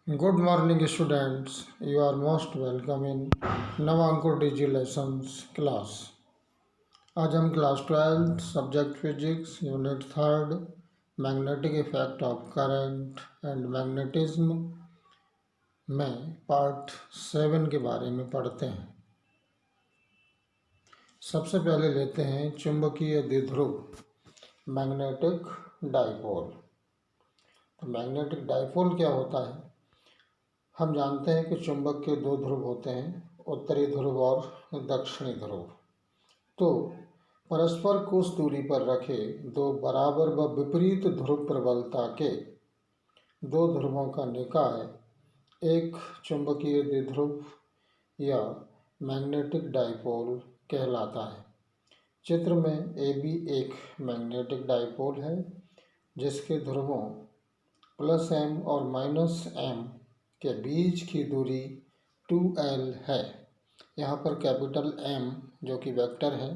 Good morning, students. You are most welcome in Navankur digi lessons class. आज हम class 12 subject physics unit 3 magnetic effect of current and magnetism में part 7 के बारे में पढ़ते हैं। सबसे पहले लेते हैं चुंबकीय द्विध्रुव मैग्नेटिक डाइपोल। तो मैग्नेटिक डाइपोल क्या होता है? हम जानते हैं कि चुंबक के दो ध्रुव होते हैं, उत्तरी ध्रुव और दक्षिणी ध्रुव। तो परस्पर कुछ दूरी पर रखे दो बराबर व विपरीत ध्रुव प्रबलता के दो ध्रुवों का निकाय एक चुंबकीय द्विध्रुव या मैग्नेटिक डाइपोल कहलाता है। चित्र में AB एक मैग्नेटिक डाइपोल है जिसके ध्रुवों +M और -M के बीच की दूरी 2L है। यहाँ पर कैपिटल M जो कि वेक्टर है,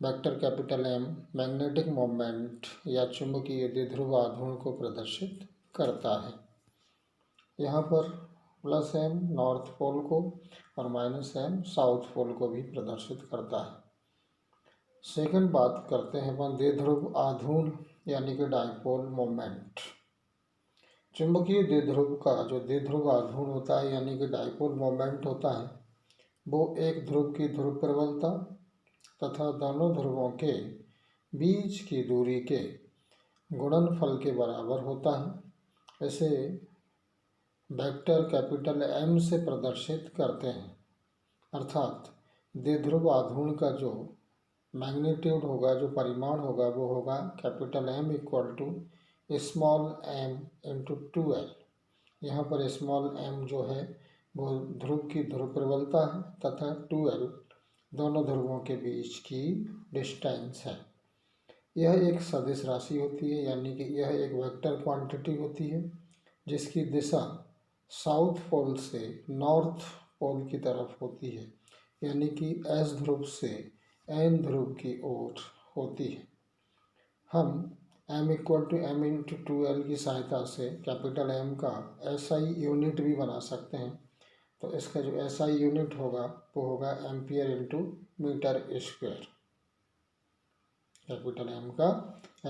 vector capital M magnetic moment या चुंबकीय द्विध्रुव आघूर्ण को प्रदर्शित करता है। यहाँ पर +M नॉर्थ पोल को और -M साउथ पोल को भी प्रदर्शित करता है। सेकंड बात करते हैं अपन द्विध्रुव आघूर्ण यानी कि डाइपोल मोमेंट। चुंबकीय द्विध्रुव का जो द्विध्रुव आघूर्ण होता है यानी कि डाइपोल मोमेंट होता है, वो एक ध्रुव की ध्रुव प्रबलता तथा दोनों ध्रुवों के बीच की दूरी के गुणनफल के बराबर होता है। इसे वेक्टर कैपिटल M से प्रदर्शित करते हैं। अर्थात द्विध्रुव आघूर्ण का जो मैग्नीट्यूड होगा, जो परिमाण होगा, वो होगा capital M equal to small m into 2L। यहाँ पर स्मॉल m जो है वो ध्रुव की ध्रुव प्रबलता है तथा 2L दोनों ध्रुवों के बीच की डिस्टेंस है। यह एक सदिश राशि होती है, यानी कि यह एक वेक्टर क्वांटिटी होती है जिसकी दिशा साउथ पोल से नॉर्थ पोल की तरफ होती है, यानी कि S ध्रुव से N ध्रुव की ओर होती है। हम M equal to M into 2L की सहायता से कैपिटल M का SI यूनिट भी बना सकते हैं। तो इसका जो SI यूनिट होगा वो होगा ampere into metre square. Capital M का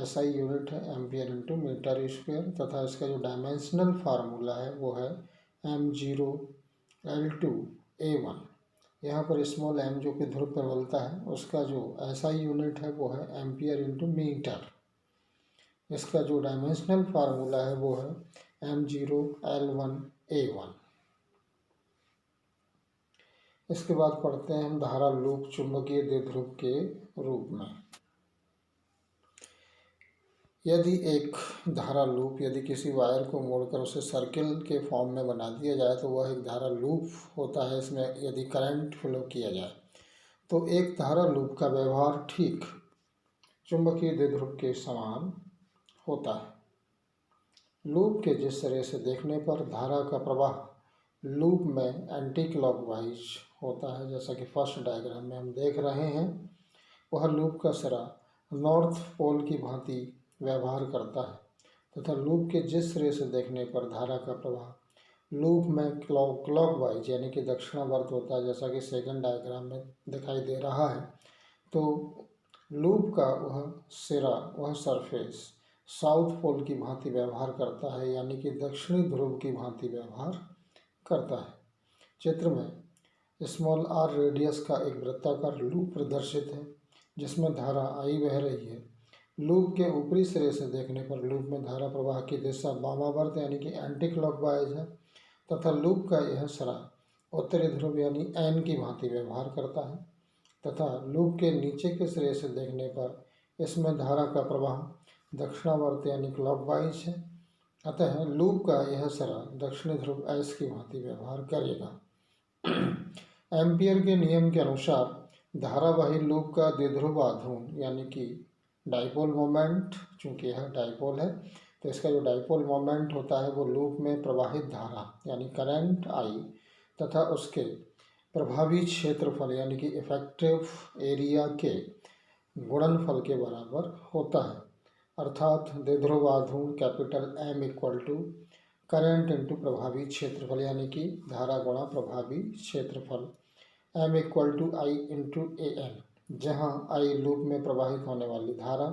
SI यूनिट है एम्पियर इंटू मीटर स्क्वायर तथा इसका जो डायमेंशनल फार्मूला है वो है M0 L2 A1। यहाँ पर स्मॉल m जो कि ध्रुव प्रबलता है उसका जो SI यूनिट है वो है एम्पियर इंटू मीटर। इसका जो डायमेंशनल फार्मूला है वो है M0 L1 A1। इसके बाद पढ़ते हैं हम धारा लूप चुंबकीय द्विध्रुव के रूप में। यदि एक धारा लूप यदि किसी वायर को मोड़कर उसे सर्किल के फॉर्म में बना दिया जाए तो वह एक धारा लूप होता है। इसमें यदि करंट फ्लो किया जाए तो एक धारा लूप का व्यवहार ठीक चुंबकीय द्विध्रुव के समान होता है। लूप के जिस तरह से देखने पर धारा का प्रवाह लूप में एंटी क्लॉकवाइज होता है, जैसा कि फर्स्ट डायग्राम में हम देख रहे हैं, वह लूप का सिरा नॉर्थ पोल की भांति व्यवहार करता है तथा लूप के जिस सिरे से देखने पर धारा का प्रवाह लूप में क्लॉकवाइज यानी कि दक्षिणावर्त होता है, जैसा कि सेकंड डायग्राम में दिखाई दे रहा है। तो लूप का वह सिरा, वह सरफेस साउथ पोल की भांति व्यवहार करता है, यानी कि दक्षिणी ध्रुव की भांति व्यवहार करता है। चित्र में स्मॉल r रेडियस का एक वृत्ताकार लूप प्रदर्शित है जिसमें धारा I बह रही है। लूप के ऊपरी सिरे से देखने पर लूप में धारा प्रवाह की दिशा वामावर्त यानी कि एंटी क्लॉकवाइज है तथा लूप का यह सिरा उत्तरी ध्रुव यानी N की भांति व्यवहार करता है तथा लूप के नीचे के सिरे से देखने पर इसमें धारा का प्रवाह दक्षिणावर्त यानी क्लॉकवाइज है। अतः लूप का यह सिरा दक्षिणी ध्रुव S की भांति व्यवहार करेगा। एम्पियर के नियम के अनुसार धारावाही लूप का द्विध्रुव आघूर्ण यानी कि डाइपोल मोमेंट, चूंकि यह डाइपोल है तो इसका जो डाइपोल मोमेंट होता है वो लूप में प्रवाहित धारा यानी करंट I तथा उसके प्रभावी क्षेत्रफल यानी कि इफेक्टिव एरिया के गुणनफल के बराबर होता है। अर्थात द्विध्रुव आघूर्ण capital M equal to current into प्रभावी क्षेत्रफल यानी कि धारा गुणा प्रभावी क्षेत्रफल, M equal to I into A N, जहाँ आई लूप में प्रवाहित होने वाली धारा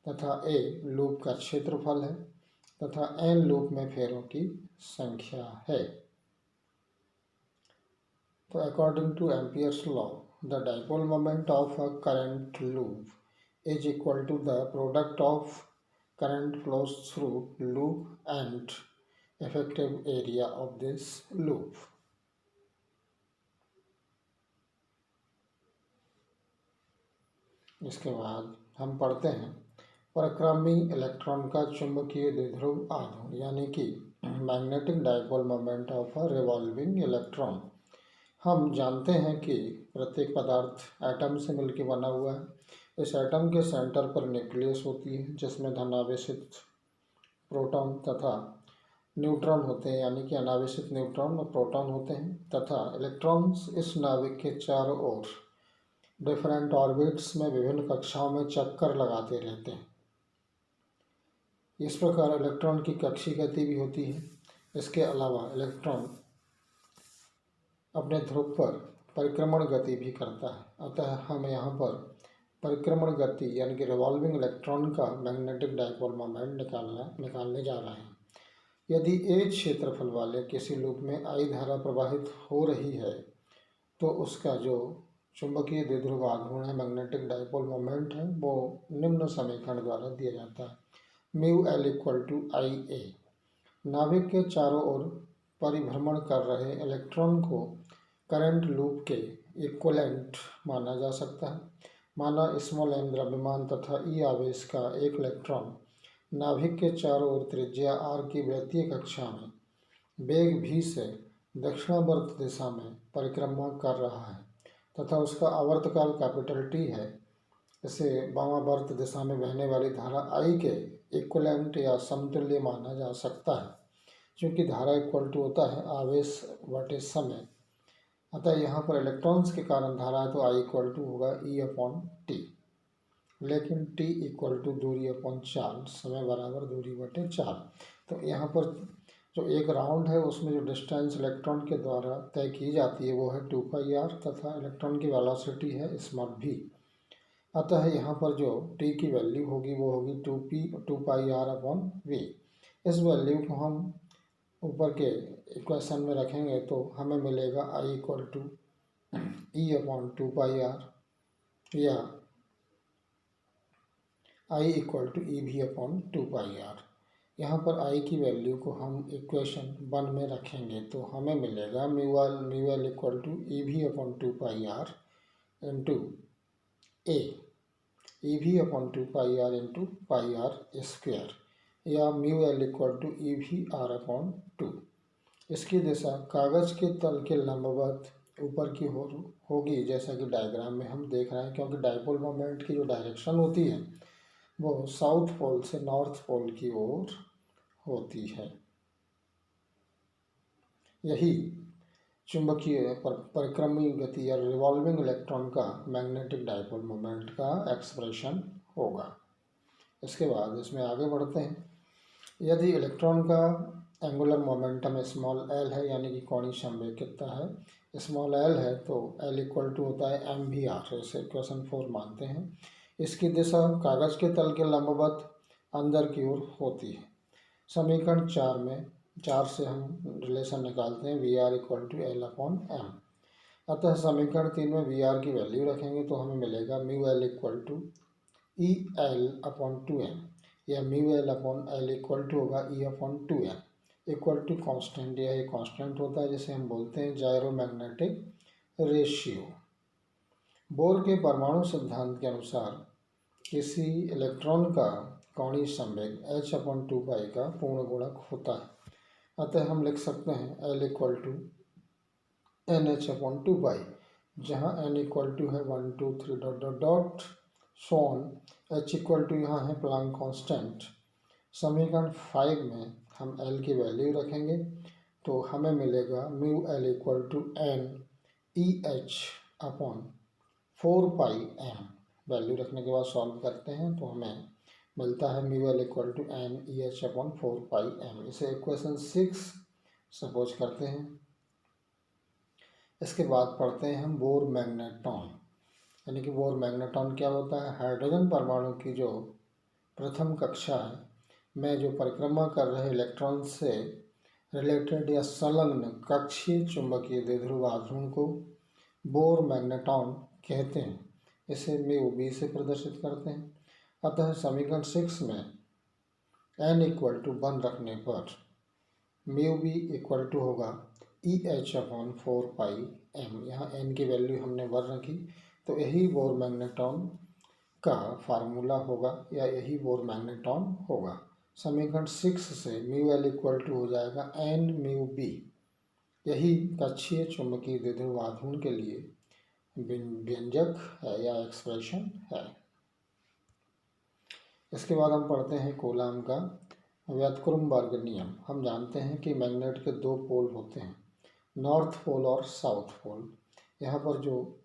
तथा ए लूप का क्षेत्रफल है तथा एन लूप में फेरों की संख्या है। तो according to Ampere's law, the dipole moment of a current loop is equal to the product of current flows through loop and effective area of this loop. इसके बाद हम पढ़ते हैं परिक्रामी इलेक्ट्रॉन का चुंबकीय द्विध्रुव आघूर्ण यानी कि magnetic dipole moment of a revolving electron. हम जानते हैं कि प्रत्येक पदार्थ एटम से मिलकर बना हुआ है। इस एटम के सेंटर पर न्यूक्लियस होती है जिसमें धनावेशित प्रोटॉन तथा न्यूट्रॉन होते हैं, यानी कि अनावेशित न्यूट्रॉन और प्रोटॉन होते हैं तथा इलेक्ट्रॉन्स इस नाभिक के चारों ओर डिफरेंट ऑर्बिट्स में विभिन्न कक्षाओं में चक्कर लगाते रहते हैं। इस प्रकार इलेक्ट्रॉन की कक्षीय गति भी होती है। इसके अलावा इलेक्ट्रॉन अपने ध्रुव पर परिक्रमण गति भी करता है। अतः हम यहाँ पर परिक्रमण गति यानी कि रिवॉल्विंग इलेक्ट्रॉन का मैग्नेटिक डाइपोल मोमेंट निकालने जा रहे हैं। यदि ए क्षेत्रफल वाले किसी लूप में आई धारा प्रवाहित हो रही है तो उसका जो चुंबकीय द्विध्रुव आघूर्ण है, मैग्नेटिक डाइपोल मोमेंट है, वो निम्न समीकरण द्वारा दिया जाता है। म्यू एल इक्वल टू आई ए। नाभिक के चारों ओर परिभ्रमण कर रहे इलेक्ट्रॉन को करंट लूप के इक्वलेंट माना जा सकता है। माना स्मॉल एम द्रव्यमान तथा ई आवेश का एक इलेक्ट्रॉन नाभिक के चारों ओर त्रिज्या आर की वृत्तीय कक्षा में वेग v से दक्षिणावर्त दिशा में परिक्रमा कर रहा है तथा उसका आवर्तकाल कैपिटल T है। इसे वामावर्त दिशा में बहने वाली धारा I के इक्वलेंट या समतुल्य माना जा सकता है, क्योंकि धारा इक्वल टू होता है आवेश बटे समय। अतः यहाँ पर इलेक्ट्रॉन्स के कारण धारा है तो I इक्वल टू होगा E अपॉन टी, लेकिन T इक्वल टू दूरी अपॉन चाल, समय बराबर दूरी बटे चाल। तो यहाँ पर जो एक राउंड है उसमें जो डिस्टेंस इलेक्ट्रॉन के द्वारा तय की जाती है वो है 2πr तथा इलेक्ट्रॉन की वेलोसिटी है स्मॉल v। अतः यहाँ पर जो t की वैल्यू होगी वो होगी 2πr अपॉन v। इस वैल्यू को हम ऊपर के इक्वेशन में रखेंगे तो हमें मिलेगा I equal to e upon 2πr या I इक्वल टू ई भी अपॉन 2πr। यहाँ पर I की वैल्यू को हम इक्वेशन 1 में रखेंगे तो हमें मिलेगा म्यू एल इक्वल टू ई भी अपॉन 2πr इंटू ए, ई भी upon 2πr into πr square, या म्यू एल इक्वल टू ई भी आर अपॉन 2। इसकी दिशा कागज़ के तल के लंबवत ऊपर की होगी, जैसा कि डायग्राम में हम देख रहे हैं, क्योंकि डाइपोल मोमेंट की जो डायरेक्शन होती है वो साउथ पोल से नॉर्थ पोल की ओर होती है। यही चुंबकीय परिक्रमी गति या रिवॉल्विंग इलेक्ट्रॉन का मैग्नेटिक डाइपोल मोमेंट का एक्सप्रेशन होगा। इसके बाद इसमें आगे बढ़ते हैं। यदि इलेक्ट्रॉन का एंगुलर मोमेंटम स्मॉल एल है, यानी कि कोणीय संवेग कितना है, स्मॉल एल है, तो एल इक्वल टू होता है एम भी आर, इसे इक्वेशन 4 मानते हैं। इसकी दिशा कागज़ के तल के लंबवत अंदर की ओर होती है। समीकरण 4 से हम रिलेशन निकालते हैं v r equal to l upon m. अतः समीकरण 3 में वी आर की वैल्यू रखेंगे तो हमें मिलेगा mu l equal to e l upon 2m, या mu l upon l equal to होगा e upon 2m equal to constant. यह एक कॉन्स्टेंट होता है जिसे हम बोलते हैं जायरोमैग्नेटिक रेशियो। बोर के परमाणु सिद्धांत के अनुसार किसी इलेक्ट्रॉन का कोणीय संवेग h अपॉन 2π का पूर्ण गुणक होता है। अतः हम लिख सकते हैं L equal to n h upon 2π, जहाँ n इक्वल टू है 1 2 3 dot dot dot so on. h equal to यहाँ है प्लांक कांस्टेंट। समीकरण 5 में हम L की वैल्यू रखेंगे तो हमें मिलेगा mu L equal to n e h upon 4πm। Value रखने के बाद सॉल्व करते हैं तो हमें मिलता है mu l equal to n e h upon 4πm। इसे इक्वेशन 6 सपोज करते हैं। इसके बाद पढ़ते हैं हम बोर मैग्नेट्रॉन, यानी कि बोर मैग्नेट्रॉन क्या होता है। हाइड्रोजन परमाणु की जो प्रथम कक्षा है में जो परिक्रमा कर रहे इलेक्ट्रॉन से रिलेटेड या संलग्न कक्षीय चुंबकीय द्विध्रुव आघूर्ण को बोर मैग्नेट्रॉन कहते हैं। इसे म्यू बी से प्रदर्शित करते हैं। अतः समीकरण 6 में n इक्वल टू 1 रखने पर म्यू बी इक्वल टू होगा ई एच अपॉन 4πm। यहाँ n की वैल्यू हमने 1 रखी, तो यही बोर मैग्नेट्रॉन का फार्मूला होगा या यही बोर मैग्नेट्रॉन होगा। समीकरण 6 से म्यू एल इक्वल टू हो जाएगा एन म्यू बी। यही कक्षीय चुंबकीय द्विध्रुव आघूर्ण के लिए व्यंजक है या एक्सप्रेशन है। इसके बाद हम पढ़ते हैं कूलाम का व्युत्क्रमवर्ग नियम। हम जानते हैं कि मैग्नेट के दो पोल होते हैं, नॉर्थ पोल और साउथ पोल। यहाँ पर जो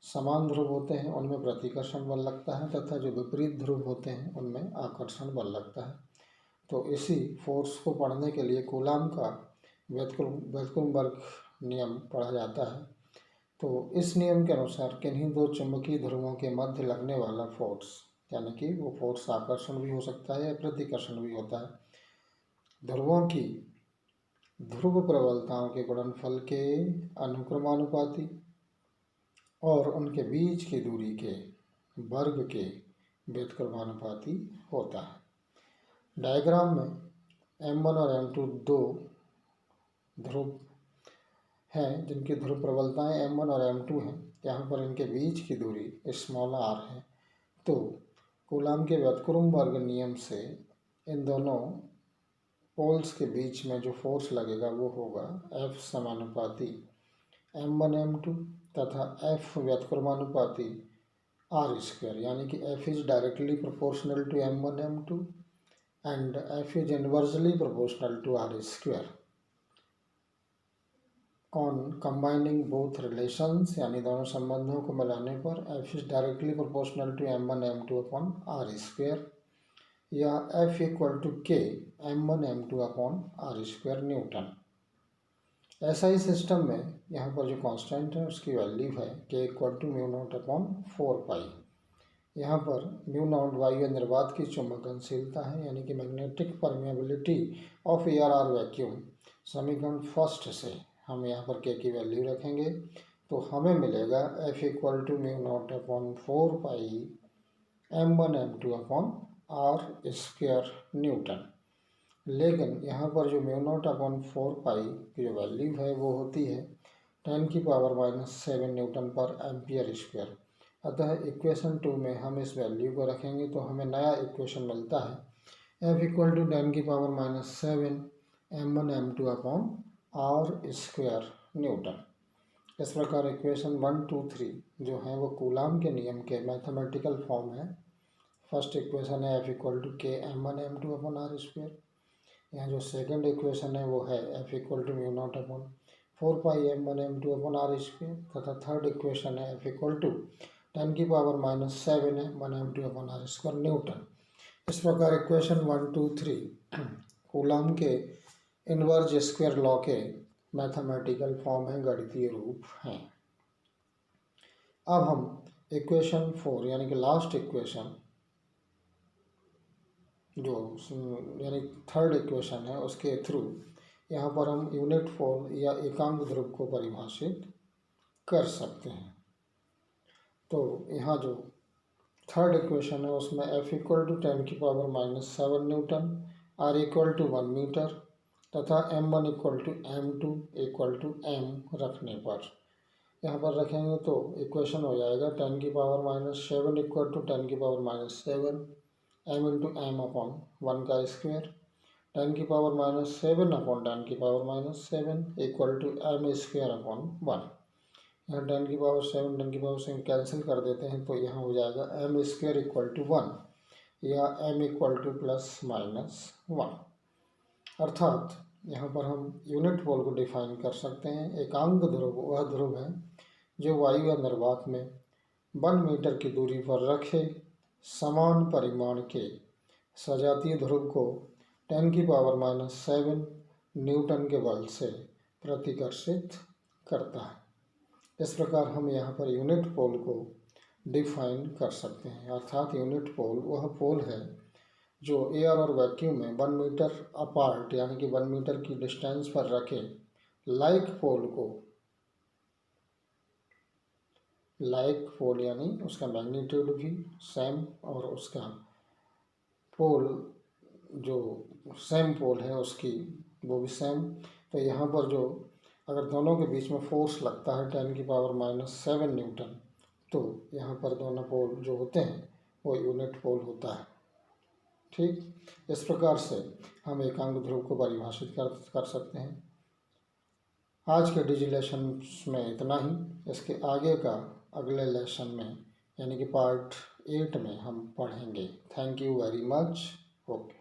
समान ध्रुव होते हैं उनमें प्रतिकर्षण बल लगता है तथा जो विपरीत ध्रुव होते हैं उनमें आकर्षण बल लगता है। तो इसी फोर्स को पढ़ने के लिए कूलाम का व्युत्क्रमवर्ग नियम पढ़ा जाता है। तो इस नियम के अनुसार किन्हीं दो चुंबकीय ध्रुवों के मध्य लगने वाला फोर्स, यानी कि वो फोर्स आकर्षण भी हो सकता है या प्रतिकर्षण भी होता है, ध्रुवों की ध्रुव प्रबलताओं के गुणनफल के अनुक्रमानुपाती और उनके बीच की दूरी के वर्ग के व्युत्क्रमानुपाती होता है। डायग्राम में m1 और m2 दो ध्रुव हैं जिनकी ध्रुव प्रबलताएं m1 और m2 हैं। यहाँ पर इनके बीच की दूरी स्मॉल r है। तो कूलाम के व्युत्क्रमवर्ग नियम से इन दोनों पोल्स के बीच में जो फोर्स लगेगा वो होगा F समानुपाती m1 m2 तथा F व्युत्क्रमानुपाती r स्क्वायर, यानी कि F is directly proportional to m1 m2 and F is inversely proportional to r square. On combining both relations, यानी दोनों संबंधों को मिलाने पर F is directly proportional to m1 m2 upon r square या F equal to k m1 m2 upon r square newton. ऐसा ही system में यहाँ पर जो कांस्टेंट है उसकी वैल्यू है k equal to mu naught upon 4π। यहाँ पर म्यू नॉट वायु निर्वात की चुंबकनशीलता है, यानी कि magnetic permeability of air or vacuum. समीकरण फर्स्ट से हम यहाँ पर k की वैल्यू रखेंगे तो हमें मिलेगा F equal to mu naught upon 4π m1 m2 upon r square newton. लेकिन यहाँ पर जो म्यू नॉट अपॉन 4π की जो वैल्यू है वो होती है 10⁻⁷ न्यूटन पर एम्पियर स्क्वायर। अतः इक्वेशन 2 में हम इस वैल्यू को रखेंगे तो हमें नया इक्वेशन मिलता है F equal to 10⁻⁷ m1 m2 upon r square newton. इस प्रकार इक्वेशन 1, 2, 3 जो है वो कूलाम के नियम के मैथमेटिकल फॉर्म है। फर्स्ट इक्वेशन है F equal to k m1 m2 upon r square. यहाँ जो सेकंड इक्वेशन है वो है F equal to mu naught upon 4π m1 m2 upon r square तथा थर्ड इक्वेशन है F equal to 10⁻⁷ m1 m2 upon r square newton. इस प्रकार equation 1, 2, 3 Coulomb के इनवर्स स्क्वायर लॉ के मैथमेटिकल फॉर्म है, गणितीय रूप हैं। अब हम इक्वेशन 4 यानी कि लास्ट इक्वेशन जो यानी थर्ड इक्वेशन है उसके थ्रू यहाँ पर हम यूनिट पोल या एकांक ध्रुव को परिभाषित कर सकते हैं। तो यहाँ जो थर्ड इक्वेशन है उसमें F equal to 10⁻⁷ newton, R equal to 1 metre तथा m1 equal to m2 equal to m रखने पर यहाँ पर रखेंगे तो इक्वेशन हो जाएगा 10⁻⁷ equal to 10⁻⁷ m into m upon 1 का square, 10⁻⁷ upon 10⁻⁷ equal to m square upon 1। यहाँ 10⁻⁷ कैंसिल कर देते हैं तो यहाँ हो जाएगा m स्क्वायर इक्वल टू 1 या m इक्वल टू ±1। अर्थात यहाँ पर हम यूनिट पोल को डिफाइन कर सकते हैं। एकांक ध्रुव वह ध्रुव है जो वायु या निर्वात में 1 मीटर की दूरी पर रखे समान परिमाण के सजातीय ध्रुव को 10⁻⁷ न्यूटन के बल से प्रतिकर्षित करता है। इस प्रकार हम यहाँ पर यूनिट पोल को डिफाइन कर सकते हैं, अर्थात यूनिट पोल वह पोल है जो एयर और वैक्यूम में 1 मीटर अपार्ट यानी कि 1 मीटर की डिस्टेंस पर रखे लाइक पोल यानी उसका मैग्नीट्यूड भी सेम और उसका पोल जो सेम पोल है उसकी वो भी सेम। तो यहाँ पर जो अगर दोनों के बीच में फोर्स लगता है 10⁻⁷ न्यूटन, तो यहाँ पर दोनों पोल जो होते हैं वो यूनिट पोल होता है। ठीक, इस प्रकार से हम एकांक ध्रुव को परिभाषित कर सकते हैं। आज के डिजिलेशन में इतना ही। इसके आगे का अगले लेसन में यानी कि पार्ट 8 में हम पढ़ेंगे। Thank you very much. Okay.